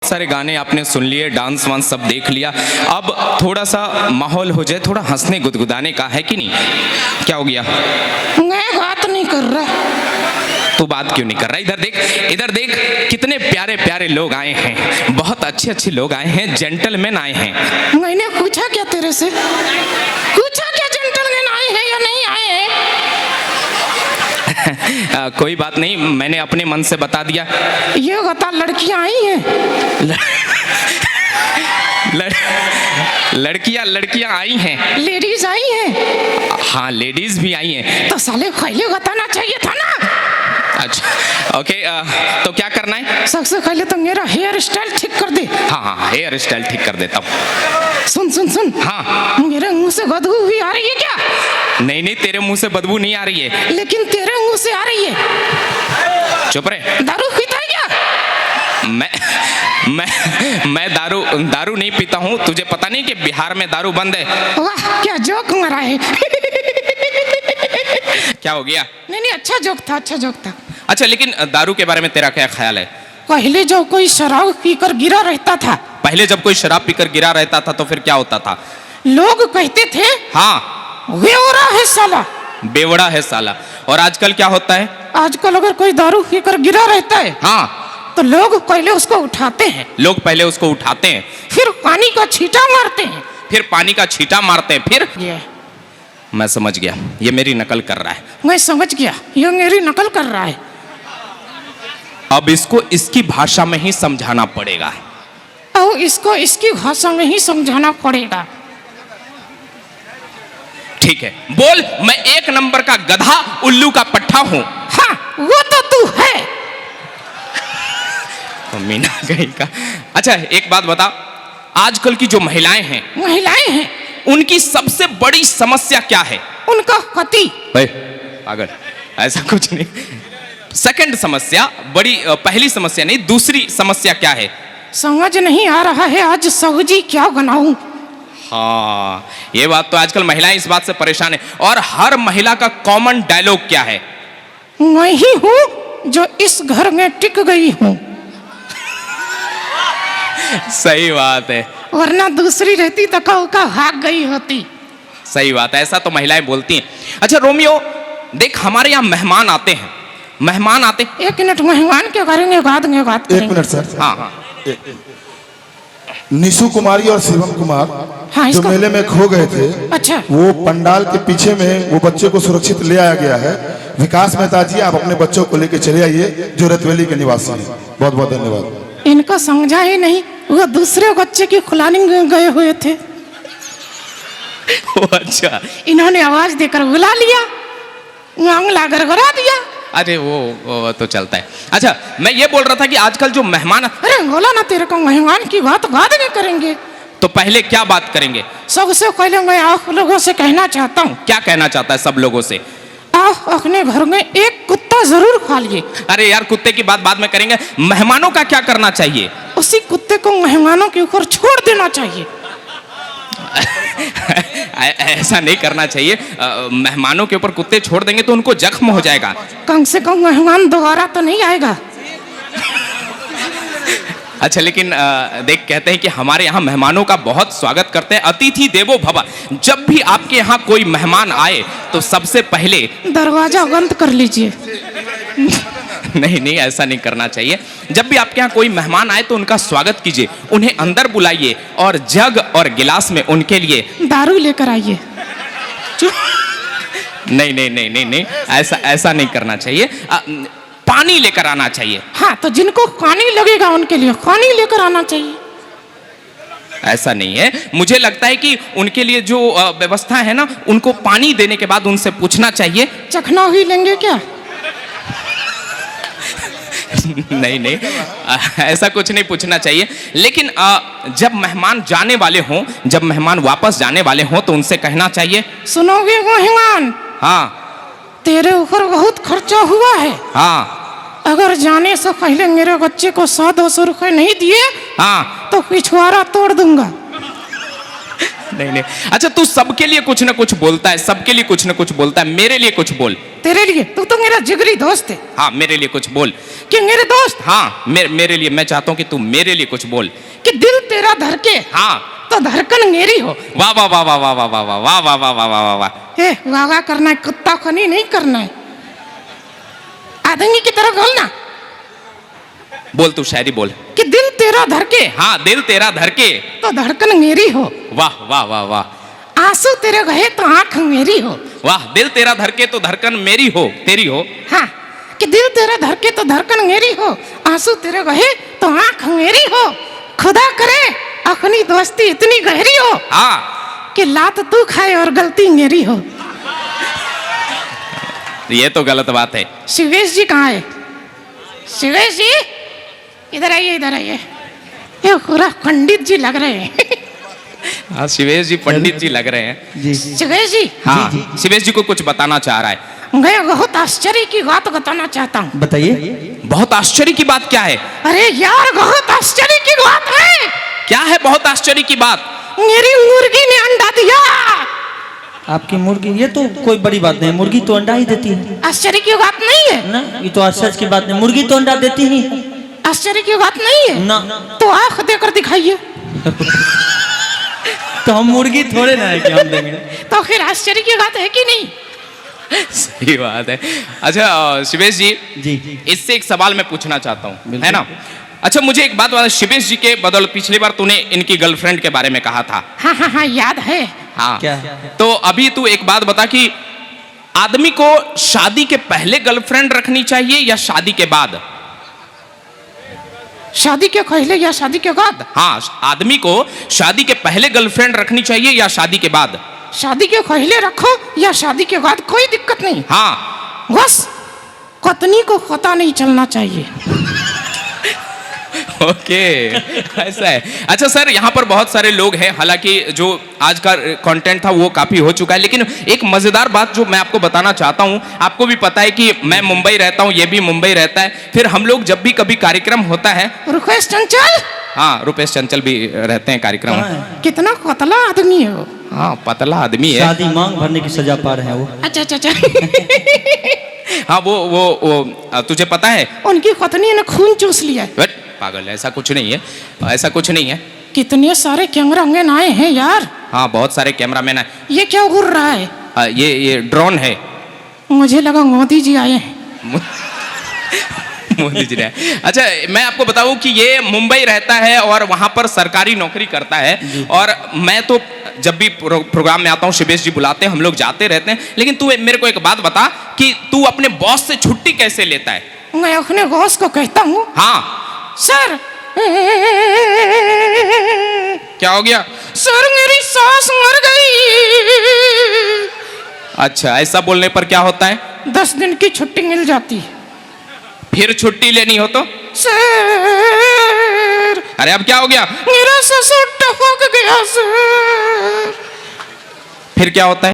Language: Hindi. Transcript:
सारे गाने आपने सुन लिए, डांस वांस सब देख लिया, अब थोड़ा सा माहौल हो जाए, थोड़ा हंसने गुदगुदाने का, है कि नहीं? क्या हो गया? मैं बात नहीं कर रहा। तू बात क्यों नहीं कर रहा? इधर देख, इधर देख, कितने प्यारे प्यारे लोग आए हैं, बहुत अच्छे अच्छे लोग आए हैं, जेंटलमैन आए हैं। मैंने पूछा क्या तेरे से? पूछा क्या जेंटलमैन आए हैं या नहीं आए हैं? कोई बात नहीं, मैंने अपने मन से बता दिया। ये बता, लड़कियां आई हैं? लड़कियां आई हैं। लेडीज आई हैं? हाँ, लेडीज भी आई हैं। तो साले पहले बताना चाहिए था ना। अच्छा, ओके, तो क्या करना है? सबसे पहले तो मेरा हेयर स्टाइल ठीक कर दे। हाँ हाँ, हेयर स्टाइल ठीक कर देता हूँ। सुन सुन सुन, हाँ, मेरे मुंह से बदबू भी आ रही है क्या? नहीं नहीं, तेरे मुंह से बदबू नहीं आ रही है। लेकिन तेरे मुंह से आ रही है। चुप रहे। दारू पीता है क्या? मैं दारू नहीं पीता हूँ। तुझे पता नहीं कि बिहार में दारू बंद है? वाह, क्या जोक मारा है। क्या हो गया? नहीं, अच्छा जोक था, अच्छा जोक था। अच्छा, लेकिन दारू के बारे में तेरा क्या ख्याल है? पहले जो कोई शराब पीकर गिरा रहता था, पहले जब कोई शराब पीकर गिरा रहता था तो फिर क्या होता था? लोग कहते थे, हाँ, बेवड़ा है साला। बेवड़ा है साला। और आजकल क्या होता है? आजकल अगर कोई दारू पीकर गिरा रहता है, हाँ, तो लोग पहले उसको उठाते हैं, लोग पहले उसको उठाते हैं, फिर पानी का छींटा मारते हैं, फिर पानी का छींटा मारते हैं, फिर ये मैं समझ गया, ये मेरी नकल कर रहा है। मैं समझ गया, ये मेरी नकल कर रहा है। अब इसको इसकी भाषा में ही समझाना पड़ेगा। और इसको इसकी भाषा में ही समझाना पड़ेगा। ठीक है, बोल। मैं एक नंबर का गधा, उल्लू का पट्ठा हूं। हाँ, वो तो तू है। तो मीना गई का। अच्छा, एक बात बता, आजकल की जो महिलाएं हैं, उनकी सबसे बड़ी समस्या क्या है? उनका पति। पागल, ऐसा कुछ नहीं। सेकंड समस्या बड़ी, पहली समस्या नहीं, दूसरी समस्या क्या है? समझ नहीं आ रहा है आज सब्जी क्या बनाऊं। हाँ, ये बात तो आजकल महिलाएं इस बात से परेशान है। और हर महिला का कॉमन डायलॉग क्या है? मैं ही हूं जो इस घर में टिक गई हूं। सही बात है, वरना दूसरी रहती तो का भाग गई होती। सही बात है, ऐसा तो महिलाएं बोलती हैं। अच्छा रोमियो, देख, हमारे यहाँ मेहमान आते हैं, मेहमान आते। एक मिनट, मेहमान के बारे में बात करेंगे। एक मिनट सर। हाँ हाँ, निशु कुमारी और शिवम कुमार, हाँ, जो मेले में खो गए थे, अच्छा, वो पंडाल के पीछे में वो बच्चे को सुरक्षित ले आया गया है। विकास मेहता जी, आप अपने बच्चों को लेकर चले आइए, जो रतवेली के निवासी हैं। बहुत बहुत धन्यवाद। इनको समझा ही नहीं, वो दूसरे बच्चे की खुलाने गए हुए थे। अच्छा, इन्होंने आवाज देकर बुला लिया, मामला गड़बड़ा दिया। अरे वो तो चलता है। अच्छा, मैं ये बोल रहा था कि आजकल जो मेहमान, अरे बोला ना तेरे को, मेहमान की बात बाद में करेंगे। तो पहले क्या बात करेंगे? सबसे पहले मैं आप लोगों से कहना चाहता हूँ। क्या कहना चाहता है सब लोगों से? आप अपने घर में एक कुत्ता जरूर पालिए। अरे यार, कुत्ते की बात बाद में करेंगे, मेहमानों का क्या करना चाहिए? उसी कुत्ते को मेहमानों के ऊपर छोड़ देना चाहिए। ऐसा नहीं करना चाहिए। मेहमानों के ऊपर कुत्ते छोड़ देंगे तो उनको जख्म हो जाएगा। कम से कम मेहमान दोबारा तो नहीं आएगा। अच्छा, लेकिन देख, कहते हैं कि हमारे यहाँ मेहमानों का बहुत स्वागत करते हैं, अतिथि देवो भव। जब भी आपके यहाँ कोई मेहमान आए तो सबसे पहले दरवाजा बंद कर लीजिए। नहीं नहीं, ऐसा नहीं करना चाहिए। जब भी आपके यहाँ कोई मेहमान आए तो उनका स्वागत कीजिए, उन्हें अंदर बुलाइए और जग और गिलास में उनके लिए दारू लेकर आइए। नहीं नहीं नहीं नहीं नहीं, ऐसा नहीं करना चाहिए। पानी लेकर आना चाहिए। हाँ, तो जिनको पानी लगेगा उनके लिए पानी लेकर आना चाहिए। ऐसा नहीं है, मुझे लगता है कि उनके लिए जो व्यवस्था है ना, उनको पानी देने के बाद उनसे पूछना चाहिए, चखना ही लेंगे क्या? नहीं नहीं, ऐसा कुछ नहीं पूछना चाहिए। लेकिन जब मेहमान जाने वाले हों, जब मेहमान वापस जाने वाले हों तो उनसे कहना चाहिए, सुनोगे मेहमान, हाँ, तेरे ऊपर बहुत खर्चा हुआ है। हाँ, अगर जाने से पहले मेरे बच्चे को 100-200 रुपए नहीं दिए, हाँ, तो पिछवाड़ा तोड़ दूंगा। नहीं नहीं, अच्छा तू सबके लिए कुछ ना कुछ बोलता है, सबके लिए कुछ ना कुछ बोलता है, मेरे लिए कुछ बोल। तेरे लिए तू तो मेरा जिगरी दोस्त है। हाँ मेरे लिए कुछ बोल। कि मेरे दोस्त, हाँ मेरे लिए, मैं चाहता हूँ कि तू मेरे लिए कुछ बोल। कि दिल तेरा धड़के हाँ तो धड़कन मेरी हो। वाह वाह वाह वाह वाह वाह वाह वाह वाह वाह वाह वाह वाह वाह। ए वाह वाह करना है, कुत्ता खनी नहीं करना है। आदमी की तरह बोलना। बोल तू शायरी बोल। कि दिल तेरा धड़के हाँ दिल तेरा धड़के तो धड़कन मेरी हो। वाह वाह वाह वाह। आंसू तेरे बहे तो आंख मेरी हो। वाह दिल तेरा धड़के तो धड़कन मेरी हो, तेरी हो। हाँ कि दिल तेरा धड़के तो धड़कन मेरी हो, आंसू तेरे बहे तो आंख मेरी हो। खुदा करे अपनी दोस्ती इतनी गहरी हो हाँ कि लात तू खाए और गलती मेरी हो। ये तो गलत बात है। शिवेश जी कहाँ है? शिवेश जी इधर आइए, इधर आइए। ये पूरा पंडित जी लग रहे हैं। हाँ शिवेश जी पंडित जी लग रहे हैं। जी शिवेश जी, हाँ शिवेश जी को कुछ बताना चाह रहा है। मैं बहुत आश्चर्य की बात बताना चाहता हूँ। बताइए। बहुत आश्चर्य की बात क्या है? अरे यार बहुत आश्चर्य की बात है। क्या है बहुत आश्चर्य की बात? मेरी मुर्गी ने अंडा दिया। आपकी मुर्गी, ये तो कोई बड़ी बात नहीं, मुर्गी तो अंडा ही देती है आश्चर्य की बात नहीं है ना। ये तो आश्चर्य की बात नहीं, मुर्गी तो अंडा देती ही है आश्चर्य की बात नहीं है ना। तो आंख देकर दिखाइए। तो हम मुर्गी थोड़े ना है कि हम देंगे। तो फिर आश्चर्य की बात है कि नहीं? सही बात है। अच्छा शिवेश जी, जी इससे एक सवाल मैं पूछना चाहता हूँ, है ना? अच्छा मुझे एक बात बता, शिवेश जी के बदौलत पिछली बार तूने इनकी गर्लफ्रेंड के बारे में कहा था। हाँ हाँ हाँ याद है। हाँ क्या? तो अभी तू एक बात बता कि आदमी को शादी के पहले गर्लफ्रेंड रखनी चाहिए या शादी के बाद? शादी के पहले या शादी के बाद? हाँ आदमी को शादी के पहले गर्लफ्रेंड रखनी चाहिए या शादी के बाद? शादी के पहले रखो या शादी के बाद, कोई दिक्कत नहीं। हाँ बस पत्नी को पता नहीं चलना चाहिए। ओके ऐसा है। अच्छा सर यहाँ पर बहुत सारे लोग हैं, हालांकि जो आज का कंटेंट था वो काफ़ी हो चुका है, लेकिन एक मज़ेदार बात जो मैं आपको बताना चाहता हूँ, आपको भी पता है कि मैं मुंबई रहता हूँ, ये भी मुंबई रहता है, फिर हम लोग जब भी कभी कार्यक्रम होता है। रुपेश चंचल, हाँ रुपेश चंचल भी रहते हैं कार्यक्रम में। कितना पतला आदमी है वो। हाँ पतला आदमी है। शादी मांग भरने की सजा पा रहे हैं वो। अच्छा अच्छा अच्छा। हाँ वो तुझे पता है उनकी पत्नी ने खून चूस लिया है। बट पागल है, ऐसा कुछ नहीं है, ऐसा कुछ नहीं है। कितने सारे कैमरामैन आए हैं यार। हाँ बहुत सारे कैमरामैन है। ये क्या उड़ रहा है? ये ड्रोन है। मुझे लगा मोदी जी आए हैं। मोदी जी ने। अच्छा मैं आपको बताऊं कि ये मुंबई रहता है और वहां पर सरकारी नौकरी करता है, और मैं तो जब भी प्रोग्राम में आता हूं शिवेश जी बुलाते हैं, हम लोग जाते रहते हैं, लेकिन तू मेरे को एक बात बता कि तू अपने बॉस से छुट्टी कैसे लेता है? मैं अपने बॉस को कहता हूँ, हाँ सर क्या हो गया? सर मेरी सास मर गई। अच्छा ऐसा बोलने पर क्या होता है? 10 दिन की छुट्टी मिल जाती है। फिर छुट्टी लेनी हो तो? सर अरे अब क्या हो गया? मेरा ससुर टपक गया सर। फिर क्या होता है?